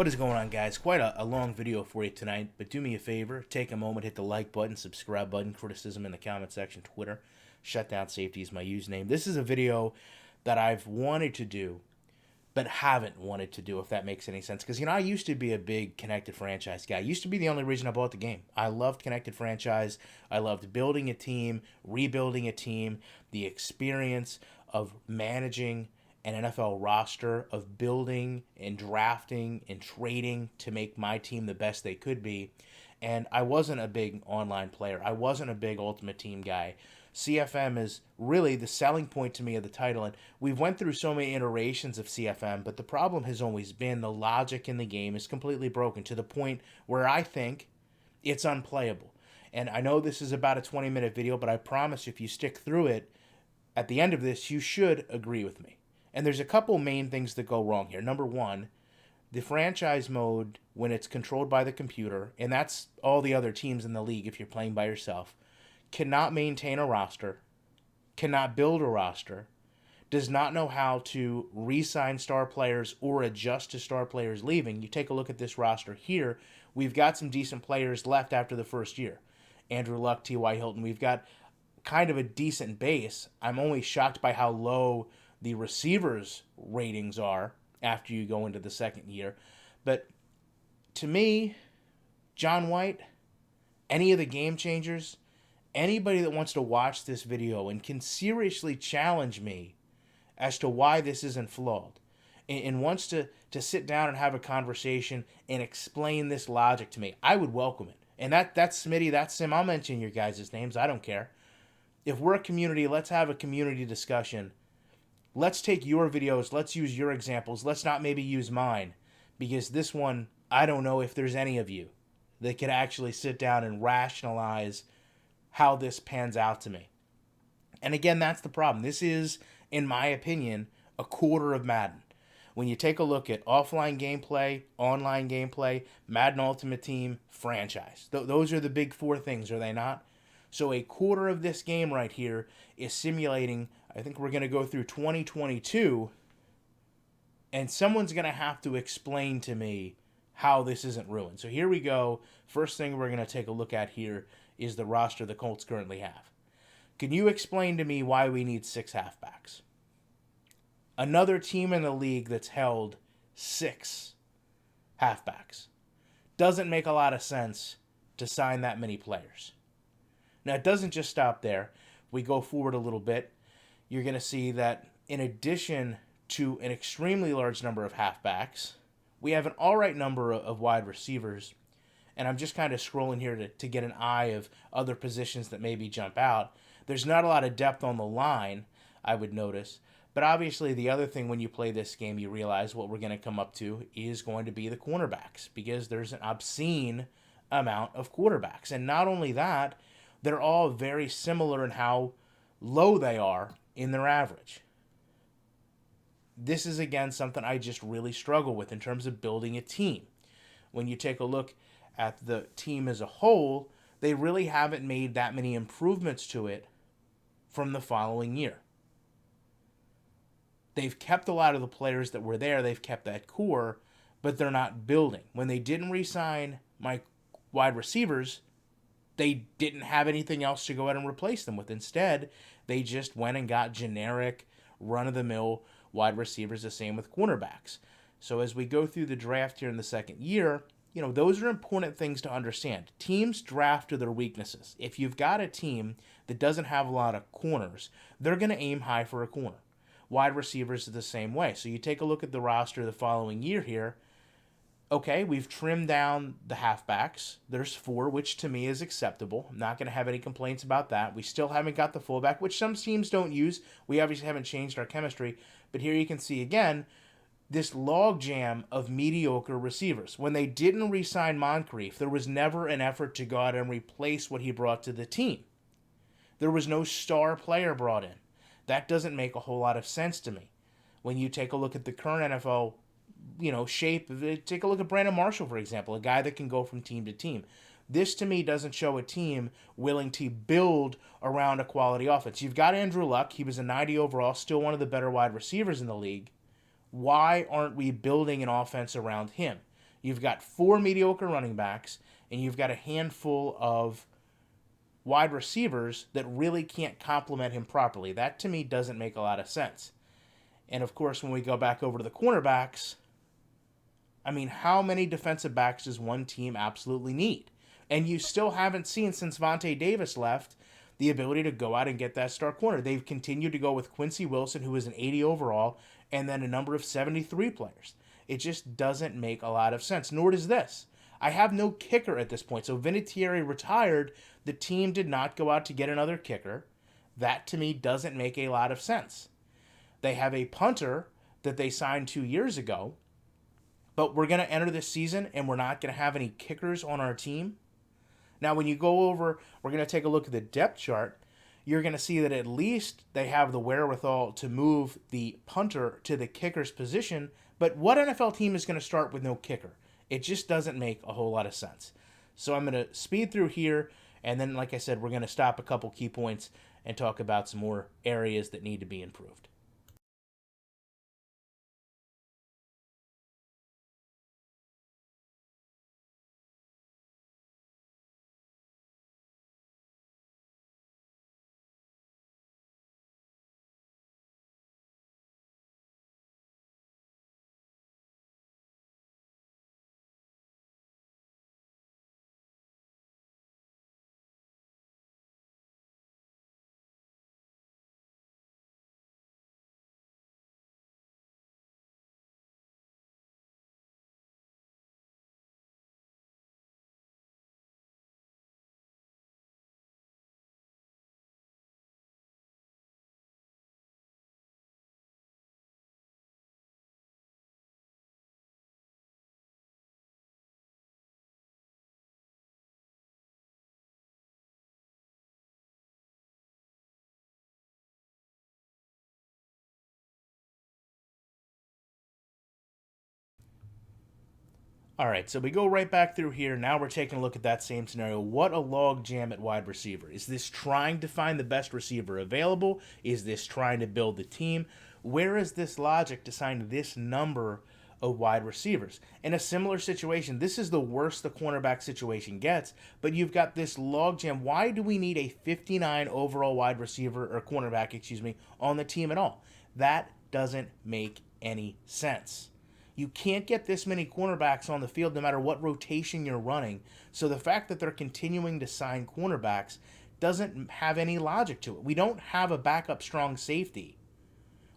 What is going on, guys? Quite a long video for you tonight, but do me a favor, take a moment, hit the like button, subscribe button, criticism in the comment section, Twitter. Shutdown Safety is my username. This is a video that I've wanted to do, but haven't wanted to do, if that makes any sense. Because, I used to be a big Connected Franchise guy. It used to be the only reason I bought the game. I loved Connected Franchise. I loved building a team, rebuilding a team, the experience of managing an NFL roster, of building and drafting and trading to make my team the best they could be. And I wasn't a big online player. I wasn't a big Ultimate Team guy. CFM is really the selling point to me of the title, and we've went through so many iterations of CFM, but the problem has always been the logic in the game is completely broken to the point where I think it's unplayable. And I know this is about a 20-minute video, but I promise if you stick through it, at the end of this, you should agree with me. And there's a couple main things that go wrong here. Number one, the franchise mode, when it's controlled by the computer, and that's all the other teams in the league if you're playing by yourself, cannot maintain a roster, cannot build a roster, does not know how to re-sign star players or adjust to star players leaving. You take a look at this roster here, we've got some decent players left after the first year. Andrew Luck, T.Y. Hilton, we've got kind of a decent base. I'm only shocked by how low the receivers' ratings are after you go into the second year. But to me, John White, any of the game changers, anybody that wants to watch this video and can seriously challenge me as to why this isn't flawed and wants to sit down and have a conversation and explain this logic to me, I would welcome it. And that's Smitty, that's Sim. I'll mention your guys' names. I don't care. If we're a community, let's have a community discussion. Let's take your videos. Let's use your examples. Let's not maybe use mine. Because this one, I don't know if there's any of you that could actually sit down and rationalize how this pans out to me. And again, that's the problem. This is, in my opinion, a quarter of Madden. When you take a look at offline gameplay, online gameplay, Madden Ultimate Team, franchise. Those are the big four things, are they not? So a quarter of this game right here is simulating, I think we're going to go through 2022, and someone's going to have to explain to me how this isn't ruined. So here we go. First thing we're going to take a look at here is the roster the Colts currently have. Can you explain to me why we need 6 halfbacks? Another team in the league that's held 6 halfbacks. Doesn't make a lot of sense to sign that many players. Now, it doesn't just stop there. We go forward a little bit. You're going to see that in addition to an extremely large number of halfbacks, we have an all right number of wide receivers. And I'm just kind of scrolling here to get an eye of other positions that maybe jump out. There's not a lot of depth on the line, I would notice. But obviously, the other thing when you play this game, you realize what we're going to come up to is going to be the cornerbacks, because there's an obscene amount of quarterbacks. And not only that, they're all very similar in how low they are in their average. This is, again, something I just really struggle with in terms of building a team. When you take a look at the team as a whole, they really haven't made that many improvements to it from the following year. They've kept a lot of the players that were there. They've kept that core, but they're not building. When they didn't re-sign my wide receivers, they didn't have anything else to go ahead and replace them with. Instead, they just went and got generic, run-of-the-mill wide receivers, the same with cornerbacks. So as we go through the draft here in the second year, those are important things to understand. Teams draft to their weaknesses. If you've got a team that doesn't have a lot of corners, they're going to aim high for a corner. Wide receivers are the same way. So you take a look at the roster the following year here. Okay, we've trimmed down the halfbacks. There's 4, which to me is acceptable. I'm not going to have any complaints about that. We still haven't got the fullback, which some teams don't use. We obviously haven't changed our chemistry. But here you can see, again, this logjam of mediocre receivers. When they didn't re-sign Moncrief, there was never an effort to go out and replace what he brought to the team. There was no star player brought in. That doesn't make a whole lot of sense to me. When you take a look at the current NFL shape of it, take a look at Brandon Marshall, for example, a guy that can go from team to team. This, to me, doesn't show a team willing to build around a quality offense. You've got Andrew Luck. He was a 90 overall, still one of the better wide receivers in the league. Why aren't we building an offense around him? You've got 4 mediocre running backs, and you've got a handful of wide receivers that really can't complement him properly. That to me doesn't make a lot of sense. And of course, when we go back over to the cornerbacks, I mean, how many defensive backs does one team absolutely need? And you still haven't seen, since Vontae Davis left, the ability to go out and get that star corner. They've continued to go with Quincy Wilson, who is an 80 overall, and then a number of 73 players. It just doesn't make a lot of sense, nor does this. I have no kicker at this point. So Vinatieri retired. The team did not go out to get another kicker. That, to me, doesn't make a lot of sense. They have a punter that they signed 2 years ago, but we're going to enter this season and we're not going to have any kickers on our team. Now, when you go over, we're going to take a look at the depth chart. You're going to see that at least they have the wherewithal to move the punter to the kicker's position. But what NFL team is going to start with no kicker? It just doesn't make a whole lot of sense. So I'm going to speed through here. And then, like I said, we're going to stop a couple key points and talk about some more areas that need to be improved. All right, so we go right back through here. Now we're taking a look at that same scenario. What a log jam at wide receiver. Is this trying to find the best receiver available? Is this trying to build the team? Where is this logic to sign this number of wide receivers? In a similar situation, this is the worst the cornerback situation gets, but you've got this log jam. Why do we need a 59 overall wide receiver, or cornerback, on the team at all? That doesn't make any sense. You can't get this many cornerbacks on the field no matter what rotation you're running. So the fact that they're continuing to sign cornerbacks doesn't have any logic to it. We don't have a backup strong safety.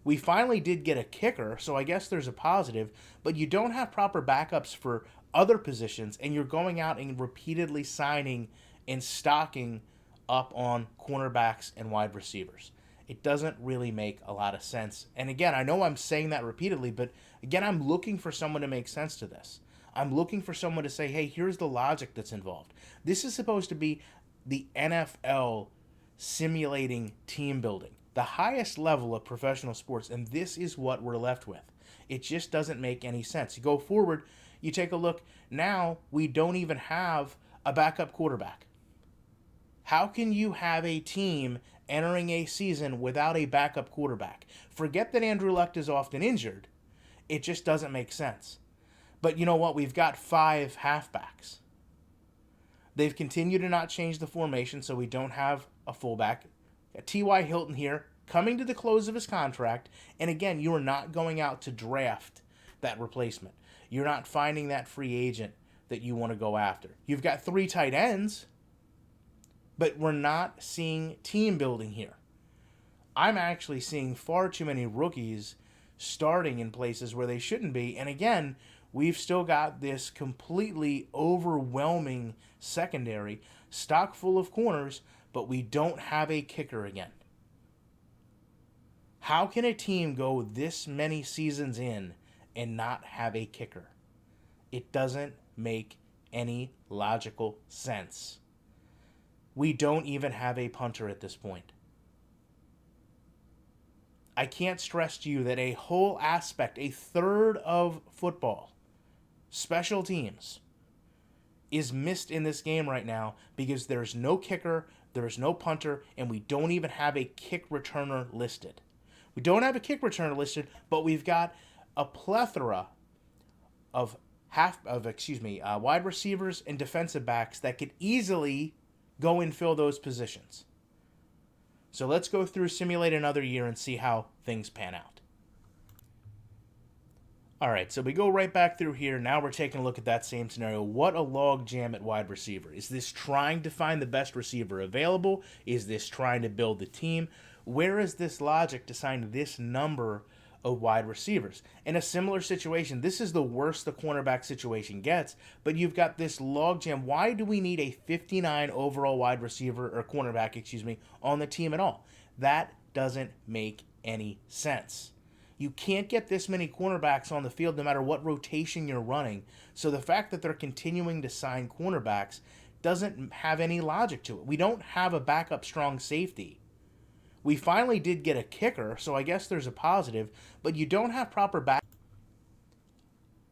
We finally did get a kicker, so I guess there's a positive, but you don't have proper backups for other positions, and you're going out and repeatedly signing and stocking up on cornerbacks and wide receivers. It doesn't really make a lot of sense. And again, I know I'm saying that repeatedly, but again, I'm looking for someone to make sense to this. I'm looking for someone to say, hey, here's the logic that's involved. This is supposed to be the NFL simulating team building, the highest level of professional sports, and this is what we're left with. It just doesn't make any sense. You go forward, you take a look, now we don't even have a backup quarterback. How can you have a team entering a season without a backup quarterback? Forget that Andrew Luck is often injured. It just doesn't make sense. But you know what? We've got 5 halfbacks. They've continued to not change the formation, so we don't have a fullback. T.Y. Hilton here, coming to the close of his contract. And again, you are not going out to draft that replacement. You're not finding that free agent that you want to go after. You've got 3 tight ends, but we're not seeing team building here. I'm actually seeing far too many rookies starting in places where they shouldn't be. And again, we've still got this completely overwhelming secondary, stock full of corners, but we don't have a kicker again. How can a team go this many seasons in and not have a kicker? It doesn't make any logical sense. We don't even have a punter at this point. I can't stress to you that a whole aspect, a third of football, special teams, is missed in this game right now because there's no kicker, there's no punter, and we don't even have a kick returner listed. We don't have a kick returner listed, but we've got a plethora of wide receivers and defensive backs that could easily go and fill those positions. So let's go through, simulate another year, and see how things pan out. All right, so we go right back through here. Now we're taking a look at that same scenario. What a log jam at wide receiver. Is this trying to find the best receiver available? Is this trying to build the team? Where is this logic to sign this number of wide receivers? In a similar situation, this is the worst the cornerback situation gets, but you've got this log jam. Why do we need a 59 overall wide receiver, or cornerback, on the team at all? That doesn't make any sense. You can't get this many cornerbacks on the field no matter what rotation you're running. So the fact that they're continuing to sign cornerbacks doesn't have any logic to it. We don't have a backup strong safety. We finally did get a kicker, so I guess there's a positive, but you don't have proper back.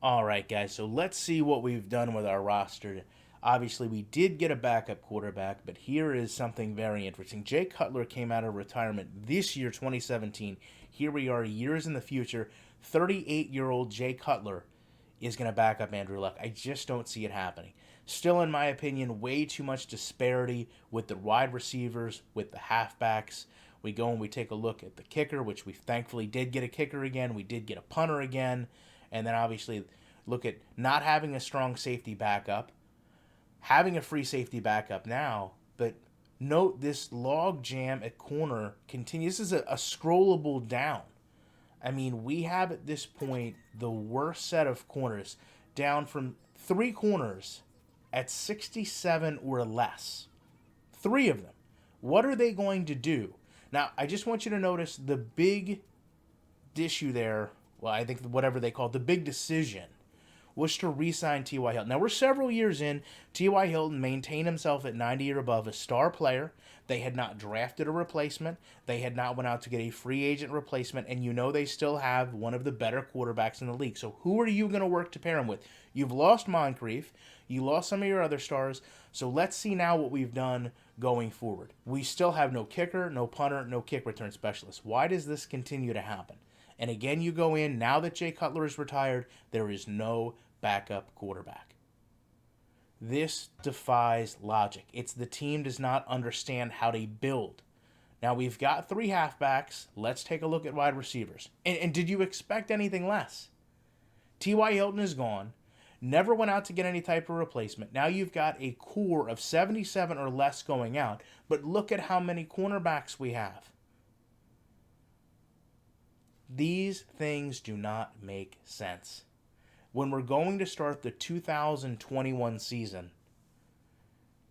All right, guys, so let's see what we've done with our roster. Obviously, we did get a backup quarterback, but here is something very interesting. Jay Cutler came out of retirement this year, 2017. Here we are, years in the future. 38-year-old Jay Cutler is going to back up Andrew Luck. I just don't see it happening. Still, in my opinion, way too much disparity with the wide receivers, with the halfbacks. We go and we take a look at the kicker, which we thankfully did get a kicker again. We did get a punter again. And then obviously look at not having a strong safety backup, having a free safety backup now, but note this log jam at corner continues. This is a scrollable down. I mean, we have at this point the worst set of corners, down from 3 corners at 67 or less. 3 of them. What are they going to do? Now, I just want you to notice the big issue there. Well, I think whatever they call it, the big decision was to re-sign T.Y. Hilton. Now, we're several years in. T.Y. Hilton maintained himself at 90 or above, a star player. They had not drafted a replacement. They had not went out to get a free agent replacement, and you know they still have one of the better quarterbacks in the league. So who are you going to work to pair him with? You've lost Moncrief. You lost some of your other stars. So let's see now what we've done going forward. We still have no kicker, no punter, no kick return specialist. Why does this continue to happen? And again, you go in, now that Jay Cutler is retired, there is no backup quarterback. This defies logic. It's the team does not understand how to build. Now, we've got 3 halfbacks. Let's take a look at wide receivers. And did you expect anything less? T.Y. Hilton is gone. Never went out to get any type of replacement. Now you've got a core of 77 or less going out. But look at how many cornerbacks we have. These things do not make sense. When we're going to start the 2021 season,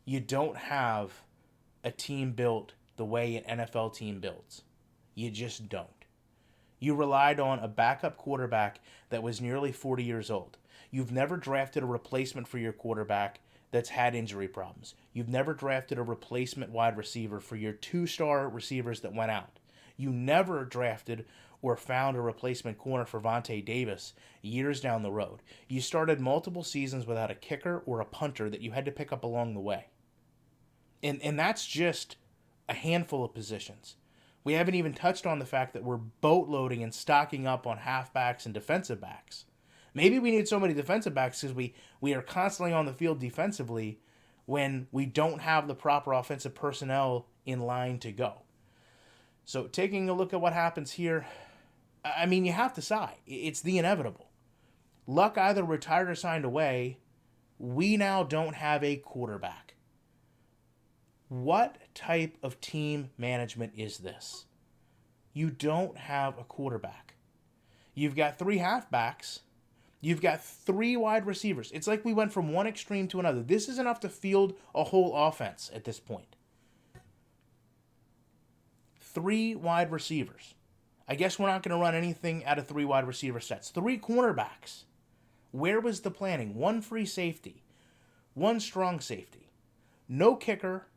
you don't have a team built the way an NFL team builds. You just don't. You relied on a backup quarterback that was nearly 40 years old. You've never drafted a replacement for your quarterback that's had injury problems. You've never drafted a replacement wide receiver for your 2-star receivers that went out. You never drafted or found a replacement corner for Vontae Davis years down the road. You started multiple seasons without a kicker or a punter that you had to pick up along the way. And that's just a handful of positions. We haven't even touched on the fact that we're boat loading and stocking up on halfbacks and defensive backs. Maybe we need so many defensive backs because we are constantly on the field defensively when we don't have the proper offensive personnel in line to go. So taking a look at what happens here, I mean, you have to sigh. It's the inevitable. Luck either retired or signed away. We now don't have a quarterback. What type of team management is this? You don't have a quarterback. You've got 3 halfbacks. You've got 3 wide receivers. It's like we went from one extreme to another. This is enough to field a whole offense at this point. 3 wide receivers. I guess we're not going to run anything out of 3 wide receiver sets. 3 cornerbacks. Where was the planning? 1 free safety. 1 strong safety. No kicker.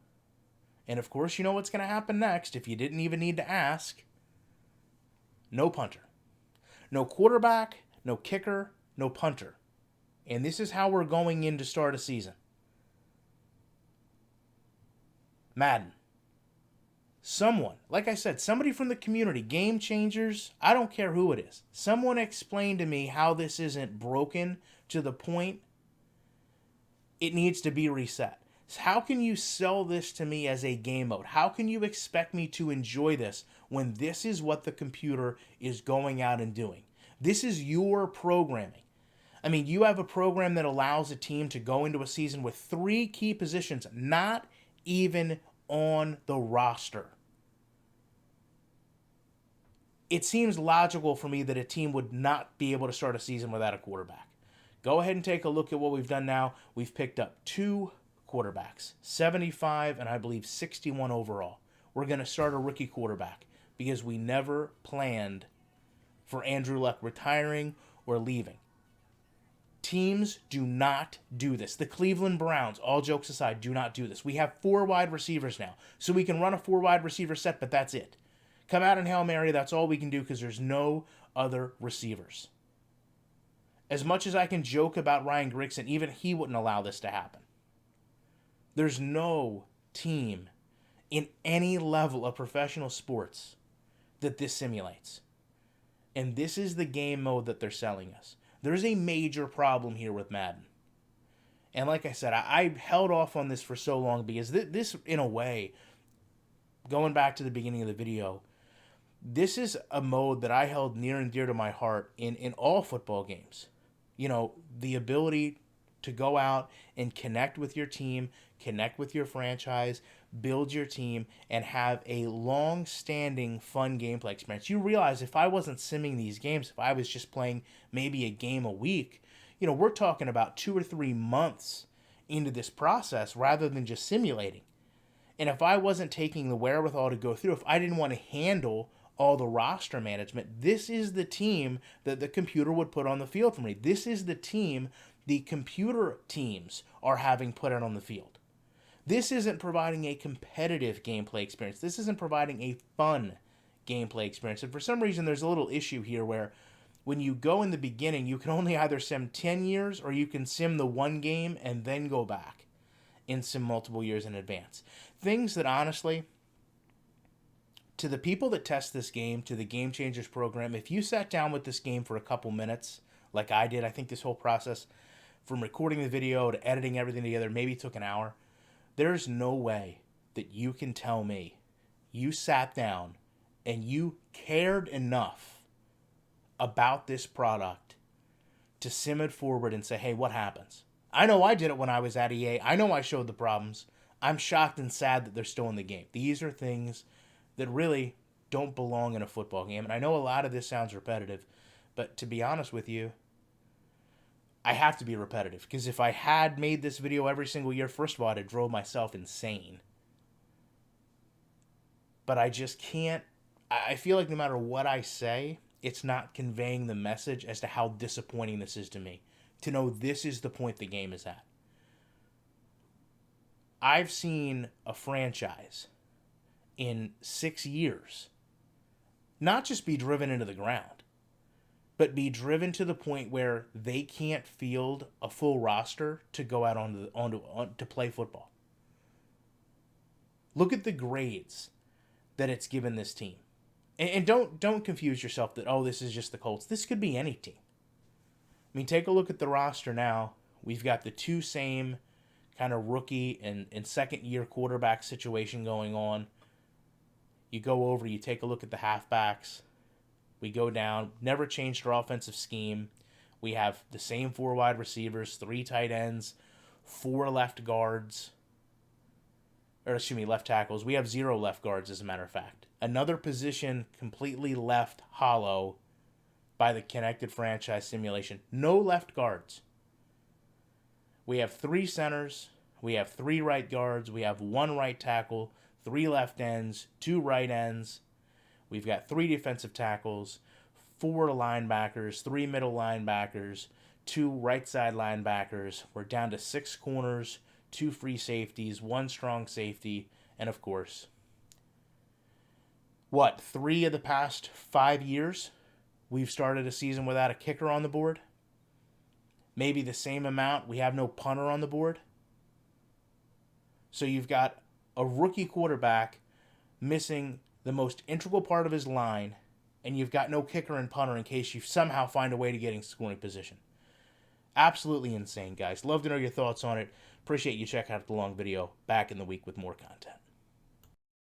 And of course, you know what's going to happen next if you didn't even need to ask. No punter. No quarterback, no kicker, no punter. And this is how we're going in to start a season. Madden. Someone, like I said, somebody from the community, game changers, I don't care who it is. Someone explain to me how this isn't broken to the point it needs to be reset. So how can you sell this to me as a game mode? How can you expect me to enjoy this when this is what the computer is going out and doing? This is your programming. I mean, you have a program that allows a team to go into a season with 3 key positions not even on the roster. It seems logical for me that a team would not be able to start a season without a quarterback. Go ahead and take a look at what we've done now. We've picked up 2 quarterbacks, 75 and I believe 61 overall. We're going to start a rookie quarterback because we never planned for Andrew Luck retiring or leaving. Teams do not do this. The Cleveland Browns, all jokes aside, do not do this. We have 4 wide receivers now, so we can run a 4 wide receiver set, but that's it. Come out in Hail Mary, that's all we can do because there's no other receivers. As much as I can joke about Ryan Grigson, even he wouldn't allow this to happen. There's no team in any level of professional sports that this simulates. And this is the game mode that they're selling us. There's a major problem here with Madden. And like I said, I held off on this for so long because this, in a way, going back to the beginning of the video, this is a mode that I held near and dear to my heart in all football games. You know, the ability to go out and connect with your team, connect with your franchise, build your team, and have a long-standing, fun gameplay experience. You realize if I wasn't simming these games, if I was just playing maybe a game a week, you know, we're talking about 2 or 3 months into this process rather than just simulating. And if I wasn't taking the wherewithal to go through, if I didn't want to handle all the roster management, this is the team that the computer would put on the field for me. This is the team the computer teams are having put out on the field. This isn't providing a competitive gameplay experience. This isn't providing a fun gameplay experience. And for some reason, there's a little issue here where when you go in the beginning, you can only either sim 10 years or you can sim the 1 game and then go back and sim multiple years in advance. Things that honestly, to the people that test this game, to the Game Changers program, if you sat down with this game for a couple minutes, like I did, I think this whole process from recording the video to editing everything together maybe took an hour. There's no way that you can tell me you sat down and you cared enough about this product to sim it forward and say, hey, what happens? I know I did it when I was at EA. I know I showed the problems. I'm shocked and sad that they're still in the game. These are things that really don't belong in a football game. And I know a lot of this sounds repetitive, but to be honest with you, I have to be repetitive because if I had made this video every single year, first of all, I'd have drove myself insane. But I just can't. I feel like no matter what I say, it's not conveying the message as to how disappointing this is to me. To know this is the point the game is at. I've seen a franchise in 6 years not just be driven into the ground, but be driven to the point where they can't field a full roster to go out to play football. Look at the grades that it's given this team. And don't confuse yourself that, oh, this is just the Colts. This could be any team. I mean, take a look at the roster now. We've got the 2 same kind of rookie and second-year quarterback situation going on. You go over, you take a look at the halfbacks. We go down, never changed our offensive scheme. We have the same 4 wide receivers, 3 tight ends, 4 left guards. Left tackles. We have 0 left guards, as a matter of fact. Another position completely left hollow by the connected franchise simulation. No left guards. We have 3 centers. We have 3 right guards. We have 1 right tackle, 3 left ends, 2 right ends. We've got 3 defensive tackles, 4 linebackers, 3 middle linebackers, 2 right side linebackers. We're down to 6 corners, 2 free safeties, 1 strong safety, and of course, 3 of the past 5 years, we've started a season without a kicker on the board? Maybe the same amount, we have no punter on the board? So you've got a rookie quarterback missing the most integral part of his line, and you've got no kicker and punter in case you somehow find a way to get in scoring position. Absolutely insane, guys. Love to know your thoughts on it. Appreciate you checking out the long video. Back in the week with more content.